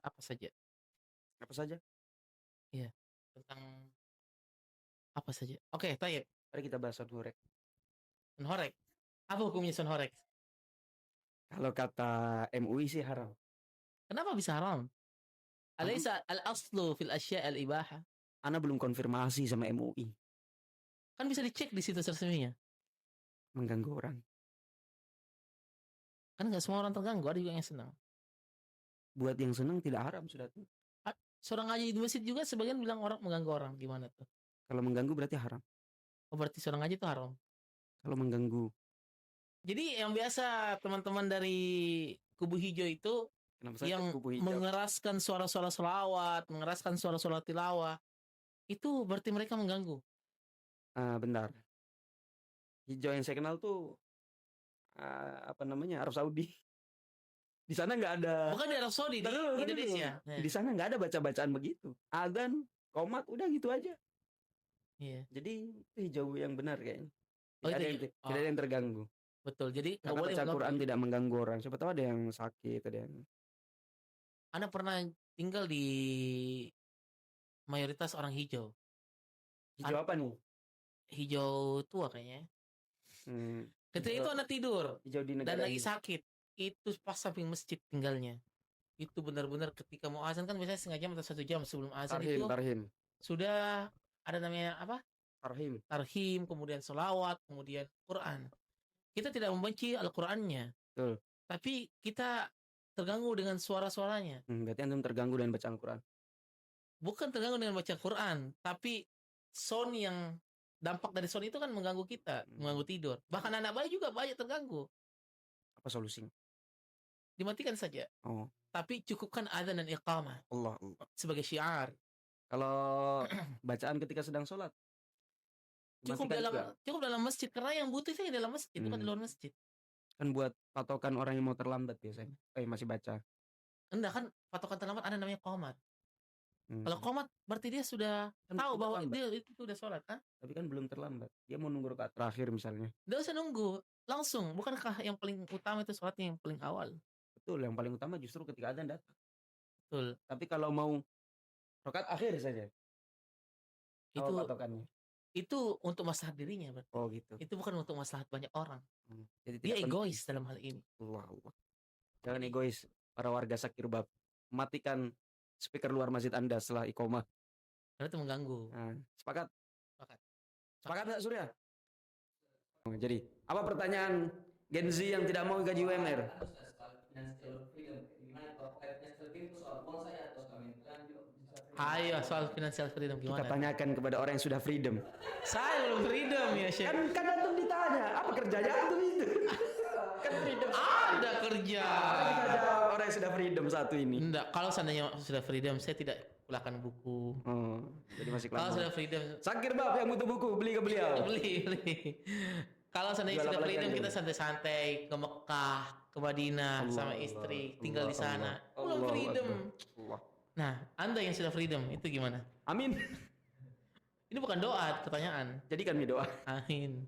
apa saja? Apa saja? Iya, tentang apa saja? Oke, tayyib. Mari kita bahas sonhorek. Sonhorek. Apa hukumnya sonhorek? Kalau kata MUI sih haram. Kenapa bisa haram? Alaysa al-aslu fil asya' al-ibaha. Ana belum konfirmasi sama MUI. Kan bisa dicek di situs resminya. Mengganggu orang. Kan nggak semua orang terganggu, ada juga yang senang. Buat yang senang tidak haram sudah tuh. Seorang ngaji di masjid juga sebagian bilang orang mengganggu orang, gimana tuh? Kalau mengganggu berarti haram. Oh, berarti seorang ngaji itu haram. Kalau mengganggu. Jadi yang biasa teman-teman dari kubu hijau itu yang mengeraskan suara-suara selawat, mengeraskan suara-suara tilawah, itu berarti mereka mengganggu. Bentar. Hijau yang saya kenal tuh Arab Saudi. Di sana nggak ada. Bukan di Arab Saudi, di Indonesia. Di sana nggak ada baca-bacaan begitu. Adzan, qomat, udah gitu aja. Iya. Jadi itu hijau yang benar kayaknya. Tidak ada yang terganggu. Betul. Jadi karena baca Quran tidak mengganggu orang. Siapa tahu ada yang sakit, ada yang. Anda pernah tinggal di mayoritas orang hijau. Hijau apa nih? Hijau tua kayaknya. Ketika itu Anda tidur dan lagi sakit, itu pas samping masjid tinggalnya. Itu benar-benar ketika mau azan kan biasanya setengah jam atau 1 jam sebelum azan Tarhim. Sudah ada namanya apa? Tarhim, kemudian sholawat, kemudian Quran. Kita tidak membenci Al-Qurannya. Betul. Tapi kita terganggu dengan suara-suaranya. Berarti antum terganggu dengan bacaan Quran. Bukan terganggu dengan baca Quran, tapi sound yang dampak dari sound itu kan mengganggu kita, mengganggu tidur. Bahkan anak bayi juga banyak terganggu. Apa solusinya? Dimatikan saja. Oh. Tapi cukupkan adzan dan iqamah. Allah. Sebagai syiar. Kalau bacaan ketika sedang sholat? Cukup dalam masjid, karena yang butuh itu dalam masjid, bukan di luar masjid. Kan buat patokan orang yang mau terlambat biasanya. Masih baca. Enggak, kan patokan terlambat ada namanya qomat. Kalau qomat berarti dia sudah tahu bahwa dia itu udah sholat, kan? Tapi kan belum terlambat. Dia mau nunggu rakaat terakhir misalnya. Nggak usah nunggu, langsung. Bukankah yang paling utama itu sholatnya yang paling awal? Betul, yang paling utama justru ketika adzan datang. Betul. Tapi kalau mau rakaat akhir saja. Itu patokannya. Itu untuk maslahat dirinya, berarti. Oh gitu. Itu bukan untuk maslahat banyak orang. Jadi dia egois dalam hal ini. Allah. Jangan egois, para warga Sakirbab. Matikan speaker luar masjid Anda setelah iqomah. Karena itu mengganggu. Sepakat? Sepakat nggak Surya? Jadi, apa pertanyaan Gen Z yang tidak mau gaji UMR? Ayo, soal financial freedom gimana? Kita tanyakan kepada orang yang sudah freedom. Saya belum freedom ya, Syekh. Kan antum ditanya, apa kerjanya antum itu? Kan freedom. Ada kerja. Ada orang yang sudah freedom satu ini. Enggak, kalau seandainya sudah freedom, saya tidak pulangkan buku. Jadi masih kelas. Kalau sudah freedom, Sakirbab yang butuh buku, beli ke beliau. Beli. Kalau seandainya sudah freedom, kita santai-santai ke Mekah, ke Madinah sama istri, tinggal di sana. Belum freedom. Nah, Anda yang sudah freedom itu gimana? Amin. Ini bukan doa, pertanyaan. Jadikan doa. Amin.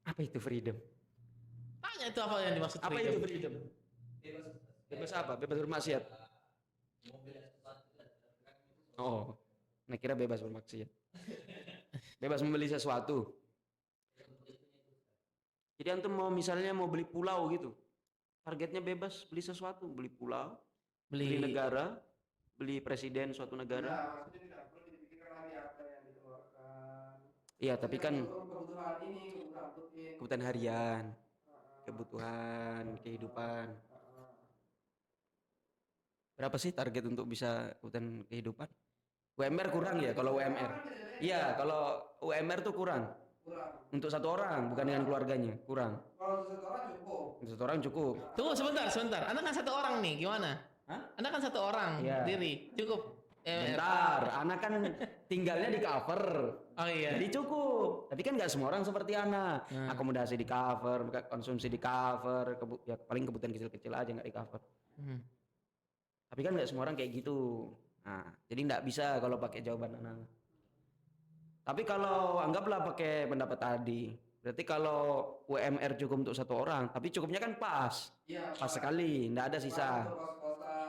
Apa itu freedom? Tanya itu apa yang dimaksud freedom? Apa itu freedom? Bebas apa? Bebas bermaksiat. Oh, nah kira bebas bermaksiat. Bebas membeli sesuatu. Jadi antum misalnya mau beli pulau gitu. Targetnya bebas beli sesuatu, beli pulau. Beli negara, beli presiden suatu negara. Iya, tapi kan kebutuhan harian, kebutuhan kehidupan. Berapa sih target untuk bisa kebutuhan kehidupan? UMR kurang ya kalau UMR. Iya, kalau UMR tuh kurang. Untuk satu orang, bukan dengan keluarganya, kurang. Kalau satu orang cukup. Tunggu sebentar. Anda kan satu orang nih, gimana? Anda kan satu orang diri, cukup. Bentar, anak kan tinggalnya di cover. Oh iya. Jadi cukup. Tapi kan nggak semua orang seperti anak. Akomodasi di cover, konsumsi di cover, ya paling kebutuhan kecil-kecil aja nggak di cover. Tapi kan nggak semua orang kayak gitu. Nah, jadi nggak bisa kalau pakai jawaban anak. Tapi kalau anggaplah pakai pendapat tadi, berarti kalau UMR cukup untuk satu orang, tapi cukupnya kan pas sekali, nggak ada sisa.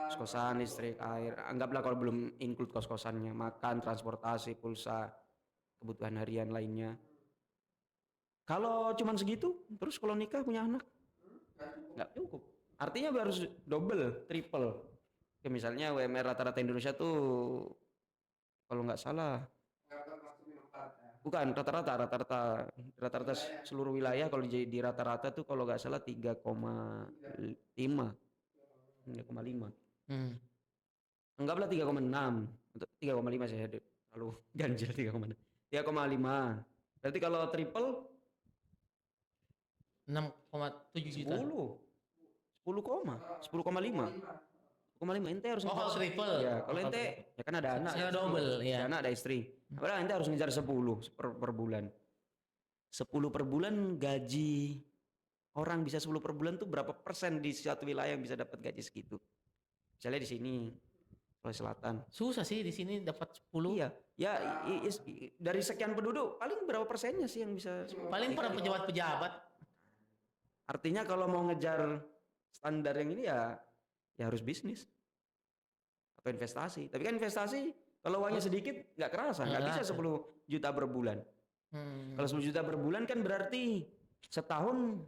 kos-kosan, listrik, air. Anggaplah kalau belum include kos-kosannya, makan, transportasi, pulsa, kebutuhan harian lainnya. Kalau cuman segitu, terus kalau nikah punya anak, nggak cukup. Artinya harus double, triple. Ya, misalnya UMR rata-rata Indonesia tuh kalau nggak salah, bukan rata-rata seluruh wilayah, kalau di rata-rata tuh kalau nggak salah 3,5. Anggaplah 3,6 atau 3,5 saya lalu ganjil 3,6. 3,5. Berarti kalau triple 6,7 juta. 10,5. 10,5 ente harus kalau triple. Ya, kalau ente ya kan ada anak. Saya double ya. Ada anak, ada istri. Padahal ente harus ngejar 10 per bulan. 10 per bulan gaji orang bisa 10 per bulan tuh berapa persen di suatu wilayah yang bisa dapat gaji segitu? Misalnya di sini Sulawesi Selatan. Susah sih di sini dapat 10. Iya. Ya dari sekian penduduk paling berapa persennya sih yang bisa? Paling para pejabat-pejabat. Artinya kalau mau ngejar standar yang ini ya harus bisnis atau investasi. Tapi kan investasi kalau uangnya sedikit nggak kerasa, nggak bisa 10 juta per bulan. Kalau 10 juta per bulan kan berarti setahun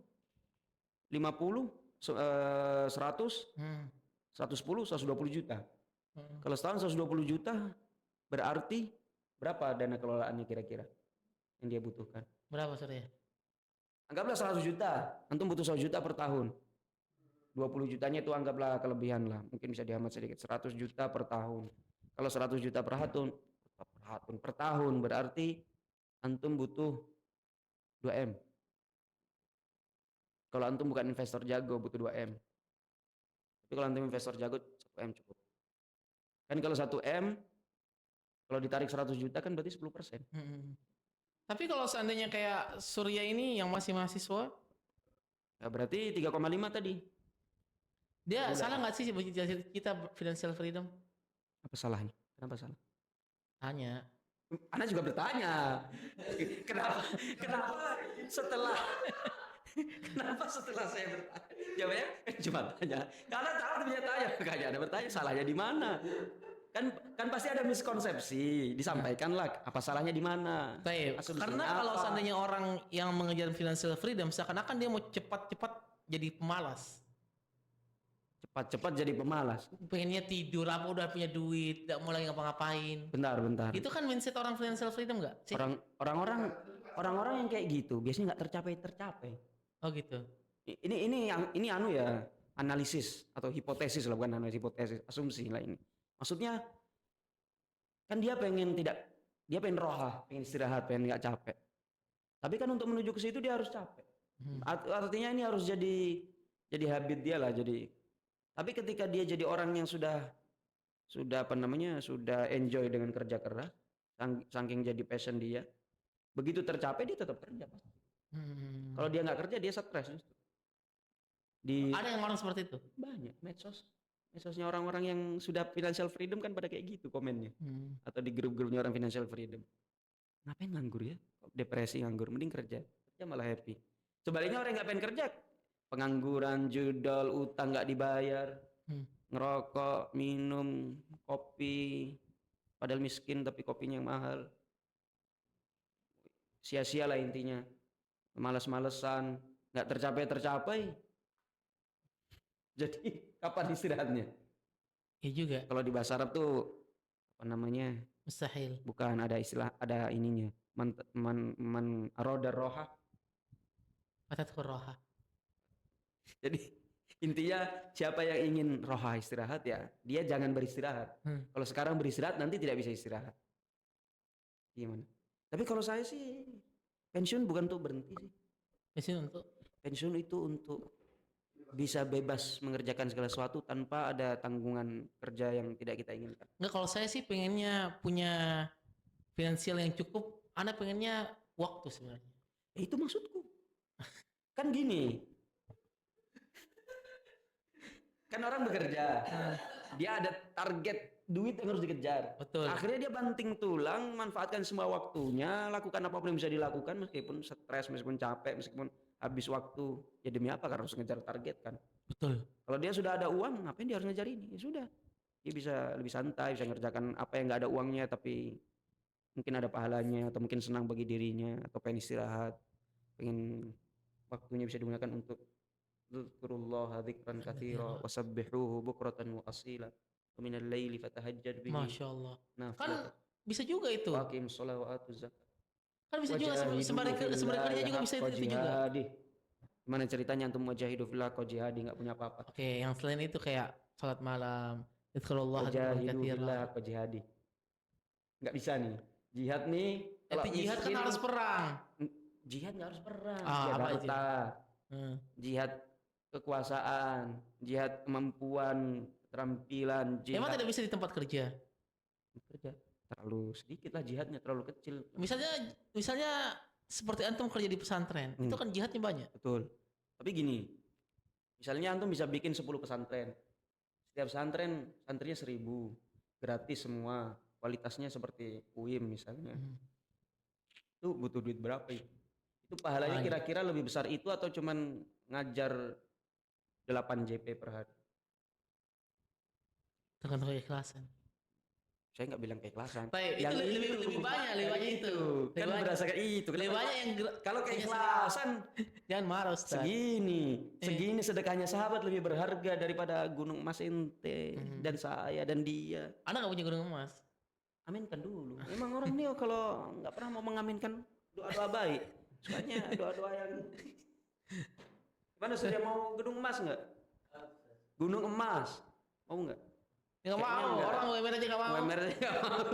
50, 100, 110, 120 juta. Kalau setahun 120 juta berarti berapa dana kelolaannya kira-kira yang dia butuhkan? Berapa Surya? Anggaplah 100 juta, antum butuh 100 juta per tahun. 20 jutanya itu anggaplah kelebihan lah, mungkin bisa dihemat sedikit. 100 juta per tahun. Kalau 100 juta per tahun berarti antum butuh 2M. Kalau antum bukan investor jago butuh 2M. Tapi kalau antum investor jago 1M cukup. Kan kalau 1M kalau ditarik 100 juta kan berarti 10%. Tapi kalau seandainya kayak Surya ini yang masih mahasiswa, ya berarti 3,5 tadi. Dia salah nggak sih kita financial freedom? Apa salahnya? Kenapa salah? Tanya. Anda juga bertanya. Kenapa setelah saya bertanya? Jawabnya cuma tanya. Karena tahu punya tanya, makanya Anda bertanya salahnya di mana? Kan pasti ada miskonsepsi, disampaikanlah apa salahnya di mana. Karena kalau seandainya orang yang mengejar financial freedom seakan-akan dia mau cepat-cepat jadi pemalas. Cepat jadi pemalas. Pengennya tidur, apa udah punya duit, tidak mau lagi ngapa-ngapain. Bentar. Itu kan mindset orang financial freedom nggak sih? Orang-orang yang kayak gitu biasanya nggak tercapai. Oh gitu. Ini anu ya, analisis atau hipotesis lah, bukan analisis, hipotesis, asumsi lah ini. Maksudnya kan dia pengen roha, pengen istirahat, pengen nggak capek. Tapi kan untuk menuju ke situ dia harus capek. Artinya ini harus jadi habit dia lah, tapi ketika dia jadi orang yang sudah enjoy dengan kerja keras, saking jadi passion dia, begitu tercapai dia tetap kerja pasti. Kalau dia nggak kerja dia stres justru. Ada yang orang seperti itu? Banyak. Medsosnya orang-orang yang sudah financial freedom kan pada kayak gitu komennya. Atau di grup-grupnya orang financial freedom. Ngapain nganggur ya? Depresi nganggur, mending kerja malah happy. Sebaliknya orang yang nggak pengen kerja, pengangguran, judol, utang nggak dibayar, ngerokok, minum, kopi, padahal miskin tapi kopinya yang mahal. Sia-sia lah intinya. Malas-malesan, nggak tercapai. Jadi kapan istirahatnya? Iya juga. Kalau di bahasa Arab tuh apa namanya? Mustahil. Bukan, ada istilah, ada ininya. Man aroda roha. Fatatkur roha. Jadi intinya siapa yang ingin roha istirahat ya dia jangan beristirahat. Kalau sekarang beristirahat nanti tidak bisa istirahat. Gimana? Tapi kalau saya sih pensiun bukan untuk berhenti sih. Pensiun itu untuk bisa bebas mengerjakan segala sesuatu tanpa ada tanggungan kerja yang tidak kita inginkan. Enggak, kalau saya sih pengennya punya finansial yang cukup. Anda pengennya waktu sebenarnya. Itu maksudku. Kan gini. Kan orang bekerja, dia ada target duit yang harus dikejar. Betul. Akhirnya dia banting tulang, manfaatkan semua waktunya, lakukan apapun yang bisa dilakukan meskipun stres, meskipun capek, meskipun habis waktu. Ya demi apa? Karena harus ngejar target kan. Betul. Kalau dia sudah ada uang, ngapain dia harus ngejar ini? Ya sudah, dia bisa lebih santai, bisa ngerjakan apa yang nggak ada uangnya, tapi mungkin ada pahalanya, atau mungkin senang bagi dirinya, atau pengen istirahat, pengen waktunya bisa digunakan untuk dzikrullaha dzikran katsira wasabbihuhu bukratan wa asila wa minal laili fatahajjad bihi Masya Allah. Kan nafilatan bisa juga itu. wa aqimus sholata wa atuz zakat. Kan bisa juga sembari kerja juga bisa itu juga. Gimana ceritanya antum wajahidu fillah kau jihadi nggak punya apa-apa? Oke, yang selain itu kayak salat malam, dzikrullaha dzikran Wajahidu katsira. fillah kau jihadi. Nggak bisa nih. Jihad nih. Kalau jihad kan harus perang. Jihad nggak harus perang. Ah, jihad apa harta. Jihad kekuasaan, jihad kemampuan, keterampilan, jihad. Emang tidak bisa di tempat kerja? Kerja terlalu sedikit lah jihadnya, terlalu kecil. Misalnya seperti antum kerja di pesantren, itu kan jihadnya banyak. Betul. Tapi gini, misalnya antum bisa bikin 10 pesantren. Setiap pesantren santrinya 1000, gratis semua, kualitasnya seperti UIM misalnya. Itu butuh duit berapa ya? Itu pahalanya kira-kira lebih besar itu atau cuman ngajar 8 JP per hari? Tergantung keikhlasan. Saya nggak bilang keikhlasan. Yang lebih banyak itu. Kan berdasarkan itu. Lebih banyak yang kalau keikhlasan jangan marah Ustaz. Segini sedekahnya sahabat lebih berharga daripada gunung emas ente dan saya dan dia. Anda nggak punya gunung emas? Aminkan dulu. Emang orang nih kalau nggak pernah mau mengaminkan doa-doa baik, sukanya doa-doa yang gimana? Sudah mau gunung emas nggak? Gunung emas mau nggak? Nggak mau, orang UMR aja nggak mau. UMR aja nggak mau.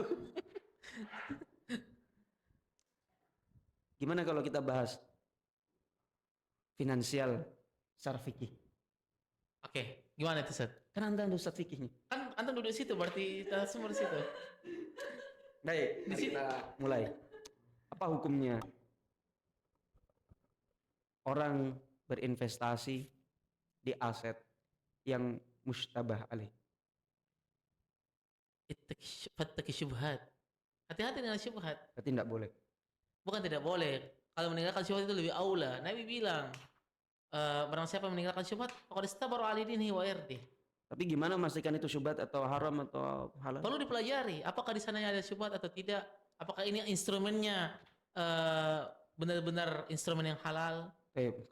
Gimana kalau kita bahas finansial secara fikih? Oke, gimana itu Ustaz? Kan anda Ustaz fikihnya. Kan anda duduk di situ, berarti kita semua di situ. Baik, kita mulai. Apa hukumnya orang berinvestasi di aset yang mustabah alaih? Fattaki syubhat. Hati-hati dengan syubhat. Berarti tidak boleh. Bukan tidak boleh. Kalau meninggalkan syubhat itu lebih aula. Nabi bilang, barang siapa meninggalkan syubhat, faqad istabara ali dinihi wa irdih. Tapi gimana memastikan itu syubhat atau haram atau halal? Perlu dipelajari. Apakah di sananya ada syubhat atau tidak? Apakah ini instrumennya benar-benar instrumen yang halal?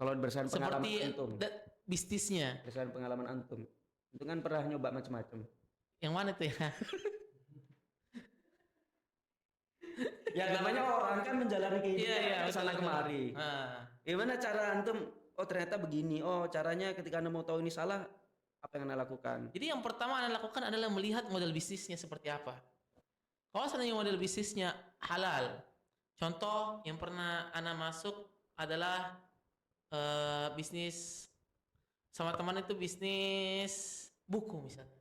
Kalau berdasarkan pengalaman antum. Seperti bisnisnya. Berdasarkan pengalaman antum. Itu kan pernah nyoba macam-macam. Yang mana tuh ya? Ya namanya orang kan menjalani kehidupan kesana kemari. Gimana cara antum? Oh ternyata begini. Oh caranya ketika anda mau tahu ini salah, apa yang anda lakukan? Jadi yang pertama anda lakukan adalah melihat model bisnisnya seperti apa. Kalau seandainya model bisnisnya halal, contoh yang pernah anda masuk adalah bisnis sama teman itu bisnis buku misalnya.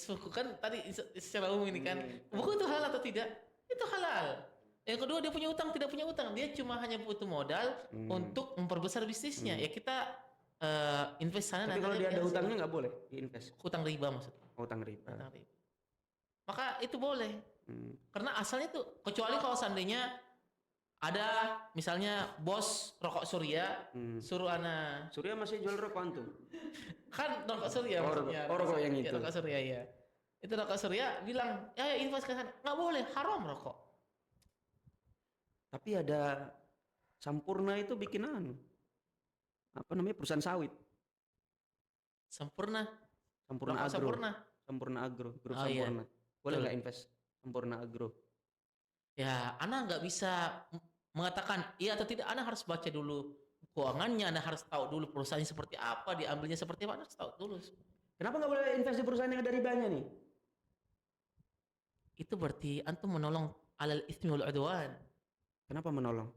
Buku kan tadi secara umum ini kan, buku itu halal atau tidak? Itu halal. Yang kedua dia punya utang, tidak punya utang, dia cuma hanya butuh modal untuk memperbesar bisnisnya. Ya kita invest sana. Tapi kalau dia ada utangnya nggak boleh diinvest. Utang riba maksudnya. Utang riba. Maka itu boleh. Karena asalnya tuh kecuali kalau seandainya ada misalnya bos rokok Surya suruh ana. Surya masih jual rokok antum? Kan rokok Surya maksudnya. Rokok yang itu. Rokok Surya ya. Itu rokok Surya bilang, ya invest ke sana. Nggak boleh, haram rokok. Tapi ada Sampurna itu bikinan. Apa namanya perusahaan sawit? Sampurna Agro. Sampurna Agro, grup Sampurna. Iya. Boleh nggak invest Sampurna Agro? Ya, Ana nggak bisa mengatakan iya atau tidak. Ana harus baca dulu keuangannya, Ana harus tahu dulu perusahaannya seperti apa, diambilnya seperti apa, Ana harus tahu dulu. Kenapa nggak boleh invest di perusahaan yang ada ribanya nih? Itu berarti antum menolong alal itsmi wal udwan. Kenapa menolong?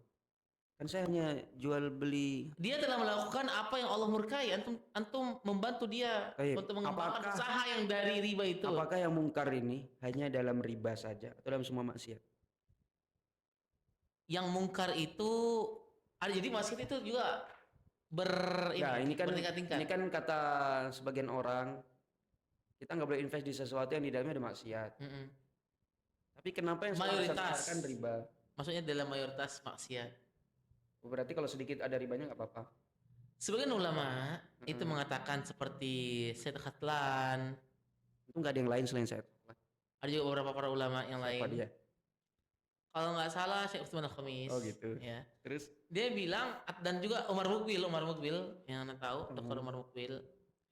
Kan saya hanya jual beli. Dia telah melakukan apa yang Allah murkai. Antum membantu dia untuk mengembangkan usaha yang dari riba itu. Apakah yang mungkar ini hanya dalam riba saja atau dalam semua maksiat? Yang mungkar itu ada, jadi maksiat itu juga bertingkat-tingkat. Ini kan kata sebagian orang, kita nggak boleh invest di sesuatu yang di dalamnya ada maksiat. Tapi kenapa yang mayoritas kan riba? Maksudnya dalam mayoritas maksiat. Berarti kalau sedikit ada ribanya nggak apa-apa. Sebagian ulama itu mengatakan seperti Syed Khatlan. Itu nggak ada yang lain selain Syed Khatlan. Ada juga beberapa para ulama yang lain. Siapa dia? Kalau nggak salah Syekh Utsman Al-Khamis. Oh gitu. Ya. Terus? Dia bilang, dan juga Umar Mukbil yang anda tahu, Dr. Umar Mukbil,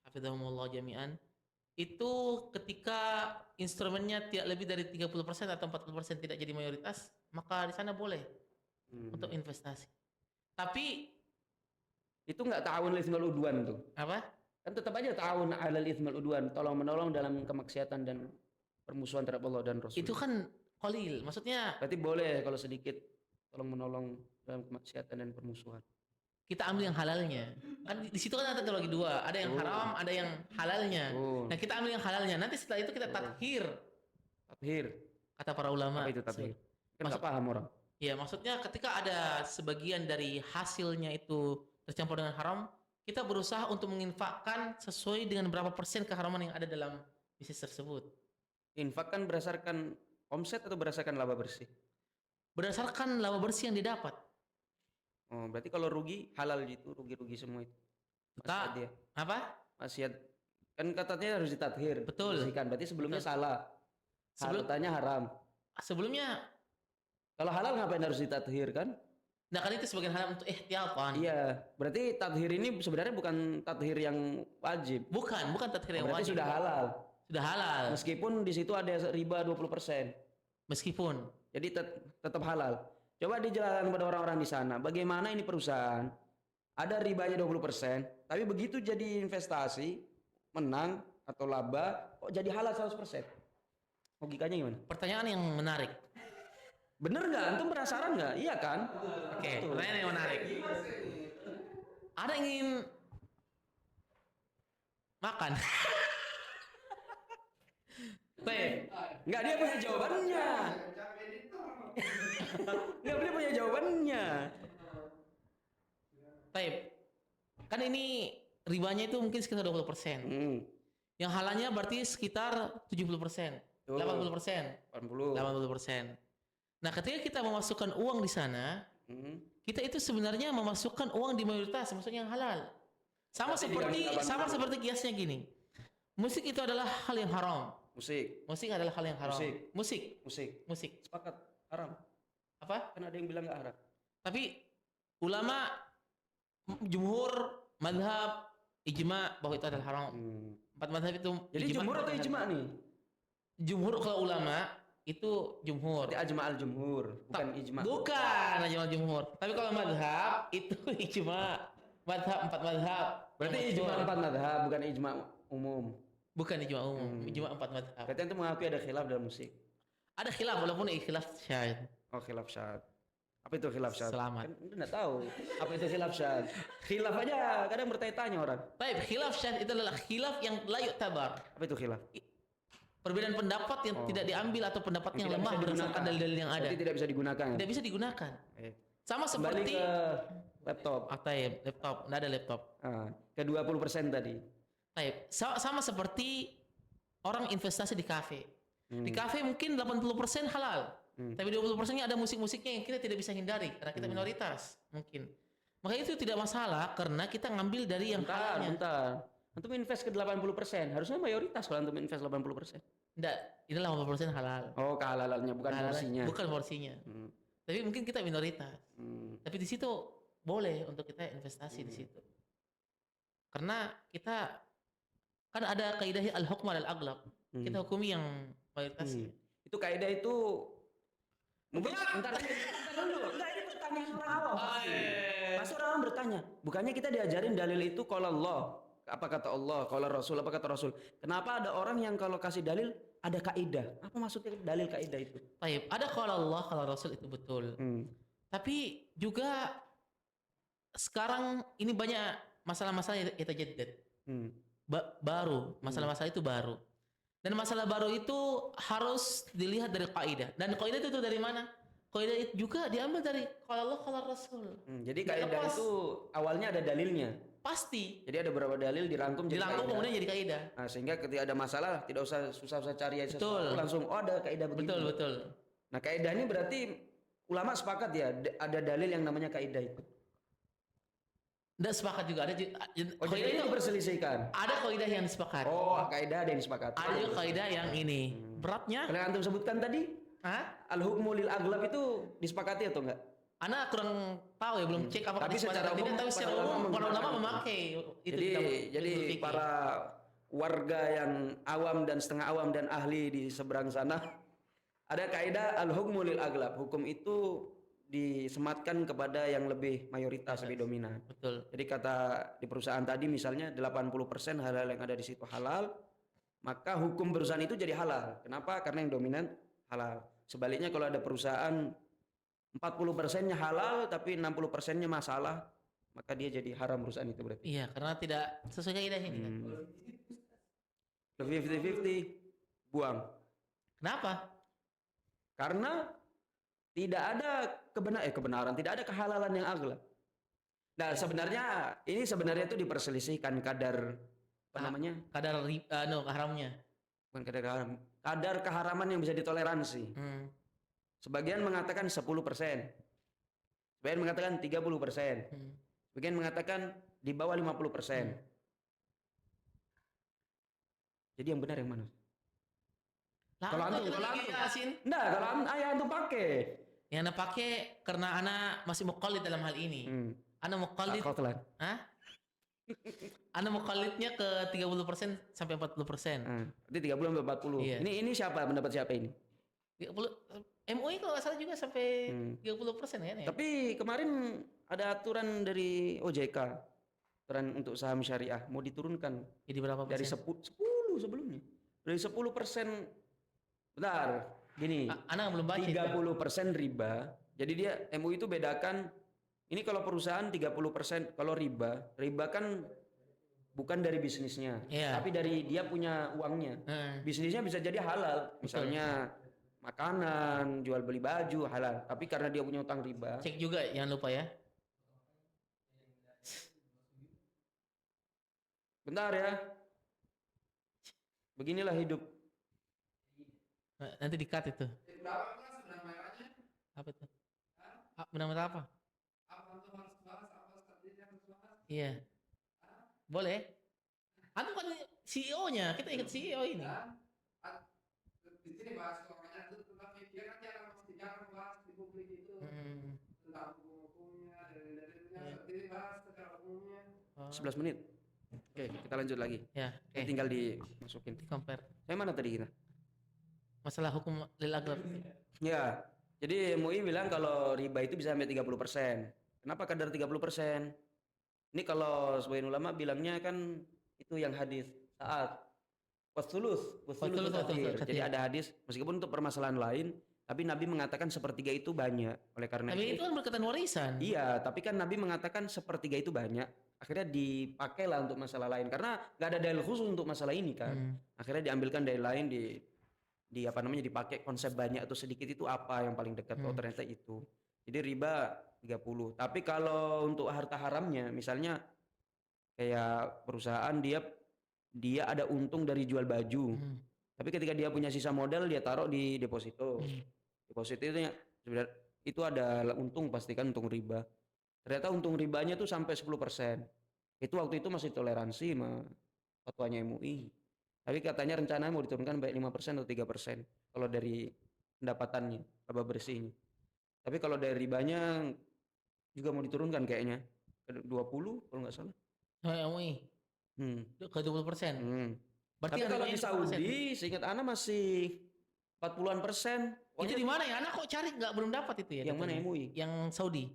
hafizahumullah jami'an. Itu ketika instrumennya tidak lebih dari 30% atau 40% tidak jadi mayoritas, maka di sana boleh untuk investasi. Tapi itu nggak ta'awun 'alal itsmi wal udwan tuh. Apa? Kan tetap aja ta'awun 'alal itsmi wal udwan, tolong-menolong dalam kemaksiatan dan permusuhan terhadap Allah dan Rasul. Itu kan qalil, maksudnya berarti boleh kalau sedikit tolong-menolong dalam kemaksiatan dan permusuhan. Kita ambil yang halalnya. Kan di situ kan ada teologi dua, ada yang haram, ada yang halalnya. Nah, kita ambil yang halalnya. Nanti setelah itu kita tathir. Tathir. Kata para ulama. Apa itu tathir? Kan nggak paham orang. Ya, maksudnya ketika ada sebagian dari hasilnya itu tercampur dengan haram, kita berusaha untuk menginfakkan sesuai dengan berapa persen keharaman yang ada dalam bisnis tersebut. Infak kan berdasarkan omset atau berdasarkan laba bersih? Berdasarkan laba bersih yang didapat. Oh, berarti kalau rugi halal gitu, rugi-rugi semua itu. Tak. Dia. Apa? Maksiat. Kan katanya harus ditathir. Betul. Bersihkan. Berarti sebelumnya salah. Katanya haram. Sebelumnya. Kalau halal ngapain harus ditathir kan? Nah kan itu sebagian halal untuk ihtiyatan. Iya. Berarti tathir ini sebenarnya bukan tathir yang wajib. Bukan tathir yang berarti wajib. Sudah halal. Sudah halal. Meskipun di situ ada riba 20%. Meskipun. Jadi tetap halal. Coba dijelaskan kepada orang-orang di sana, bagaimana ini perusahaan ada ribanya 20%, tapi begitu jadi investasi, menang atau laba, kok jadi halal 100%? Logikanya gimana? Pertanyaan yang menarik. Bener nggak? Antum penasaran nggak? Iya kan? Oke, pertanyaan yang menarik. Ada yang ingin makan? Baik, nggak dia punya jawabannya. Nggak boleh punya jawabannya. Baik, kan ini ribanya itu mungkin sekitar 20%. Yang halalnya berarti sekitar 70%, 80%, 80%. Nah, ketika kita memasukkan uang di sana, kita itu sebenarnya memasukkan uang di mayoritas, maksudnya yang halal. Sama seperti kiasnya gini. Musik itu adalah hal yang haram. Musik adalah hal yang haram. Musik. Sepakat, haram. Apa? Kan ada yang bilang nggak haram. Tapi ulama jumhur, madhab, ijma bahwa itu adalah haram. 4 madhab itu. Jadi jumhur atau ijma nih? Jumhur kalau ulama itu jumhur. Jadi ajma al jumhur, bukan ijma. Bukan ajma al jumhur. Tapi kalau madhab itu ijma. Madhab 4 madhab. Berarti ijma 4 madhab, bukan ijma umum. Bukan ijma umum, ijma 4 madhab. Berarti itu mengakui ada khilaf dalam musik. Ada khilaf walaupun khilaf syadz. Oh, khilaf syadz. Apa itu khilaf syadz? Selamat. Kan enggak tahu apa itu khilaf syadz. Khilaf aja kadang bertanya-tanya orang. Baik, khilaf syadz itu adalah khilaf yang la yu'tabar. Apa itu khilaf? Perbedaan pendapat yang tidak diambil atau pendapat yang lemah berdasarkan dalil-dalil yang ada. Jadi tidak bisa digunakan. Tidak bisa digunakan. Sama seperti ke laptop. Laptop, enggak ada laptop. Ke 20% tadi. Baik, sama seperti orang investasi di kafe. Di kafe mungkin 80% halal. Tapi 20%-nya ada musik-musiknya yang kita tidak bisa hindari karena kita minoritas mungkin. Maka itu tidak masalah karena kita ngambil dari yang halalnya. Bentar. Antum invest ke 80%, harusnya mayoritas kalau antum invest 80%. Enggak, ini 80% halal. Oh, kehalalannya bukan porsinya. Bukan porsinya. Tapi mungkin kita minoritas. Tapi di situ boleh untuk kita investasi di situ. Karena kita kan ada kaidah al-hukm al-aghlab. Kita hukumi yang mayoritasnya. Itu kaidah itu mungkin entar dulu. Enggak, ini pertanyaan orang awam. Pasti orang awam bertanya, bukannya kita diajarin dalil itu qala Allah, apa kata Allah, qala Rasul, apa kata Rasul. Kenapa ada orang yang kalau kasih dalil ada kaidah? Apa maksudnya dalil kaidah itu? Baik, ada qala Allah, qala Rasul itu betul. Tapi juga sekarang ini banyak masalah-masalah yang yatajaddad. Baru, masalah-masalah itu baru. Dan masalah baru itu harus dilihat dari kaidah. Dan kaidah itu dari mana? Kaidah itu juga diambil dari qala Allah, qala Rasul. Jadi kaidah itu awalnya ada dalilnya. Pasti. Jadi ada beberapa dalil dirangkum kemudian jadi kaidah. Nah, sehingga ketika ada masalah tidak usah susah-susah cari sesuatu, langsung ada kaidah begini. Betul. Nah, kaidah ini berarti ulama sepakat ya ada dalil yang namanya kaidah itu. Nggak sepakat juga ada jadi itu diperselisihkan. Ada kaidah yang disepakati. Oh, kaidah ada yang disepakati. Ada juga kaidah yang ini. Beratnya. Kalau yang antum sebutkan tadi, al-hukmu lil aghlab itu disepakati atau enggak? Ana kurang tahu ya, belum cek apakah tapi secara umum tapi secara umum para ulama memakai itu. Jadi para warga yang awam dan setengah awam dan ahli di seberang sana ada kaidah al-hukmu lil aghlab. Hukum itu disematkan kepada yang lebih mayoritas, lebih dominan. Betul. Jadi kata di perusahaan tadi misalnya 80% halal yang ada di situ halal, maka hukum perusahaan itu jadi halal. Kenapa? Karena yang dominan halal. Sebaliknya kalau ada perusahaan 40%-nya halal tapi 60%-nya masalah, maka dia jadi haram perusahaan itu berarti. Iya, karena tidak sesuai kaidah ini kan. Lebih 50-50 buang. Kenapa? Karena tidak ada kebenaran, tidak ada kehalalan yang aghlab. Nah, sebenarnya itu diperselisihkan kadar apa namanya? Kadar haramnya. Bukan kadar keharaman yang bisa ditoleransi. Sebagian mengatakan 10%. Sebagian mengatakan 30%. Sebagian mengatakan di bawah 50%. Jadi yang benar yang mana? Kalau antum pakai. Yang anda pakai karena anak masih muqallid dalam hal ini. Anak muqallid. Anda muqallidnya ke 30% sampai 40%. Berarti 30 sampai 40. Iya. Ini siapa? Pendapat siapa ini? 30 MUI kalau nggak salah juga sampai 30% kan ya. Tapi kemarin ada aturan dari OJK, aturan untuk saham syariah mau diturunkan. Jadi berapa persen? Dari 10 sebelumnya. Dari 10%. Bentar, gini. Anak belum baca. 30% riba. Jadi dia MUI itu bedakan. Ini kalau perusahaan 30%, kalau riba kan bukan dari bisnisnya, tapi dari dia punya uangnya. Bisnisnya bisa jadi halal, misalnya makanan, jual beli baju halal, tapi karena dia punya utang riba. Cek juga jangan lupa ya. Bentar ya. Beginilah hidup. Nanti di-cut itu. Apa itu? Benang merah apa? Iya. Boleh. Antum kan CEO-nya, kita ingat CEO ini. Di sini bahas makanya itu tentang media kan jarang bahas di publik itu tentang hukum-hukumnya dan ini bahas secara umumnya. 11 menit. Oke, kita lanjut lagi. Ya, tinggal dimasukin. Di compare. Saya mana tadi kita? Masalah hukum lil aghlab. Ya. Jadi MUI bilang kalau riba itu bisa sampai 30%. Kenapa kadar 30%? Ini kalau sebagian ulama bilangnya kan itu yang hadis saat wasulus. Jadi ada hadis meskipun untuk permasalahan lain, tapi Nabi mengatakan sepertiga itu banyak. Oleh karena itu kan berkaitan warisan. Iya, tapi kan Nabi mengatakan sepertiga itu banyak. Akhirnya dipakailah untuk masalah lain karena nggak ada dalil khusus untuk masalah ini kan. Akhirnya diambilkan dalil lain dipakai konsep banyak atau sedikit itu apa yang paling dekat. Oh ternyata itu. Jadi riba 30. Tapi kalau untuk harta haramnya misalnya kayak perusahaan dia ada untung dari jual baju. Tapi ketika dia punya sisa modal dia taruh di deposito. Deposito itu sebenarnya itu ada untung pastikan untung riba. Ternyata untung ribanya tuh sampai 10%. Itu waktu itu masih toleransi sama fatwanya MUI. Tapi katanya rencana mau diturunkan baik 5% atau 3% kalau dari pendapatannya, laba bersihnya. Tapi kalau dari ribanya juga mau diturunkan kayaknya ke 20 kalau nggak salah. MUI. Ke 20%. Berarti tapi kalau di Saudi, seingat Ana masih 40-an %. Itu di mana ya? Ana kok cari belum dapat itu ya? Yang mana MUI? Yang Saudi.